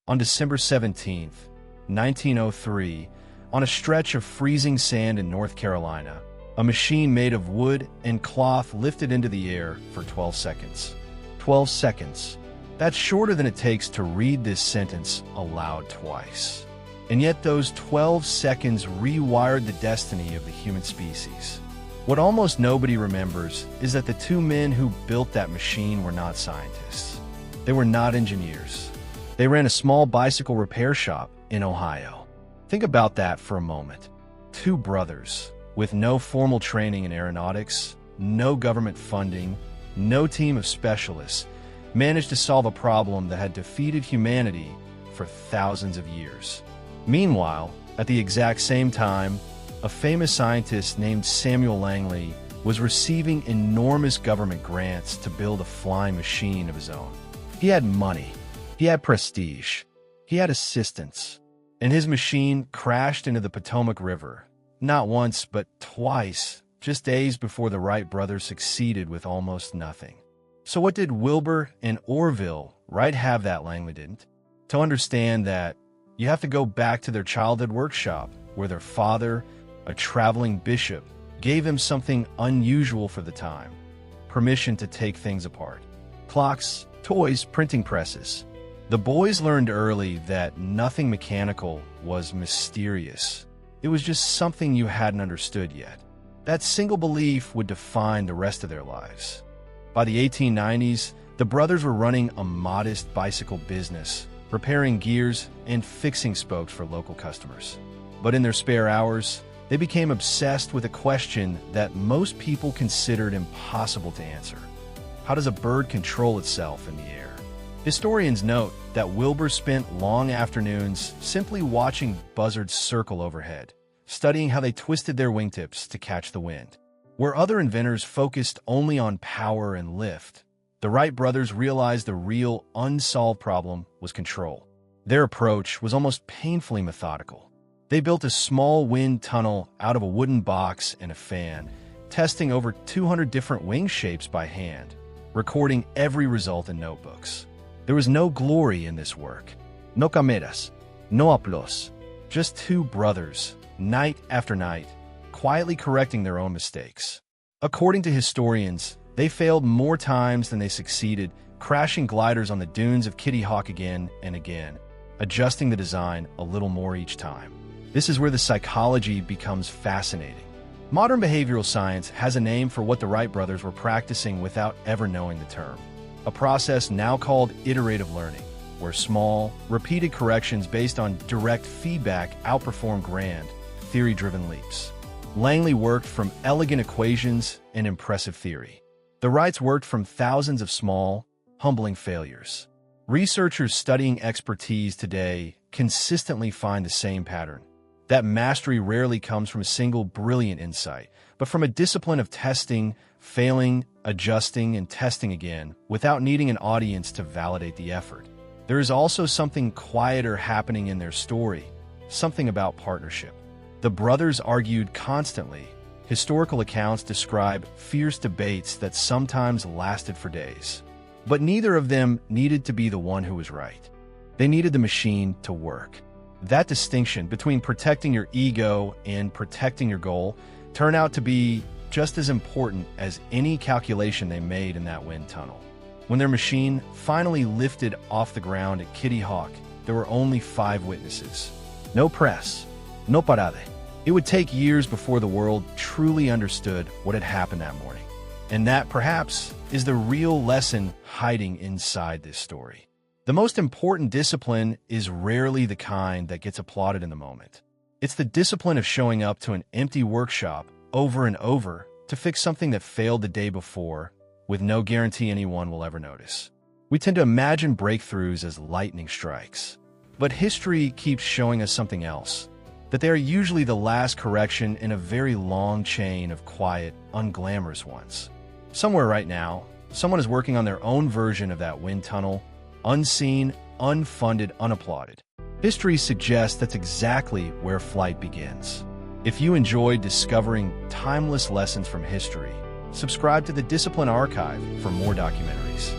On December 17, 1903, on a stretch of freezing sand in North Carolina, a machine made of wood and cloth lifted into the air for 12 seconds. 12 seconds. That's shorter than it takes to read this sentence aloud twice. And yet those 12 seconds rewired the destiny of the human species. What almost nobody remembers is that the two men who built that machine were not scientists. They were not engineers. They ran a small bicycle repair shop in Ohio. Think about that for a moment. Two brothers with no formal training in aeronautics, no government funding, no team of specialists, managed to solve a problem that had defeated humanity for thousands of years. Meanwhile, at the exact same time, a famous scientist named Samuel Langley was receiving enormous government grants to build a flying machine of his own. He had money, he had prestige, he had assistance, and his machine crashed into the Potomac River, not once but twice, just days before the Wright brothers succeeded with almost nothing. So what did Wilbur and Orville Wright have that Langley didn't? To understand that, you have to go back to their childhood workshop, where their father, a traveling bishop, gave them something unusual for the time: permission to take things apart. Clocks, toys, printing presses. The boys learned early that nothing mechanical was mysterious. It was just something you hadn't understood yet. That single belief would define the rest of their lives. By the 1890s, the brothers were running a modest bicycle business, repairing gears and fixing spokes for local customers. But in their spare hours, they became obsessed with a question that most people considered impossible to answer. How does a bird control itself in the air? Historians note that Wilbur spent long afternoons simply watching buzzards circle overhead, studying how they twisted their wingtips to catch the wind. Where other inventors focused only on power and lift, the Wright brothers realized the real unsolved problem was control. Their approach was almost painfully methodical. They built a small wind tunnel out of a wooden box and a fan, testing over 200 different wing shapes by hand, recording every result in notebooks. There was no glory in this work. No cameras, no applause. Just two brothers, night after night, quietly correcting their own mistakes. According to historians, they failed more times than they succeeded, crashing gliders on the dunes of Kitty Hawk again and again, adjusting the design a little more each time. This is where the psychology becomes fascinating. Modern behavioral science has a name for what the Wright brothers were practicing without ever knowing the term. A process now called iterative learning, where small, repeated corrections based on direct feedback outperform grand, theory-driven leaps. Langley worked from elegant equations and impressive theory. The Wrights worked from thousands of small, humbling failures. Researchers studying expertise today consistently find the same pattern. That mastery rarely comes from a single brilliant insight, but from a discipline of testing, failing, adjusting, and testing again, without needing an audience to validate the effort. There is also something quieter happening in their story, something about partnership. The brothers argued constantly. Historical accounts describe fierce debates that sometimes lasted for days. But neither of them needed to be the one who was right. They needed the machine to work. That distinction between protecting your ego and protecting your goal turned out to be just as important as any calculation they made in that wind tunnel. When their machine finally lifted off the ground at Kitty Hawk, there were only 5 witnesses. No press, no parade. It would take years before the world truly understood what had happened that morning. And that, perhaps, is the real lesson hiding inside this story. The most important discipline is rarely the kind that gets applauded in the moment. It's the discipline of showing up to an empty workshop over and over to fix something that failed the day before, with no guarantee anyone will ever notice. We tend to imagine breakthroughs as lightning strikes, but history keeps showing us something else, that they are usually the last correction in a very long chain of quiet, unglamorous ones. Somewhere right now, someone is working on their own version of that wind tunnel, unseen, unfunded, unapplauded. History suggests that's exactly where flight begins. If you enjoyed discovering timeless lessons from history, subscribe to the Discipline Archive for more documentaries.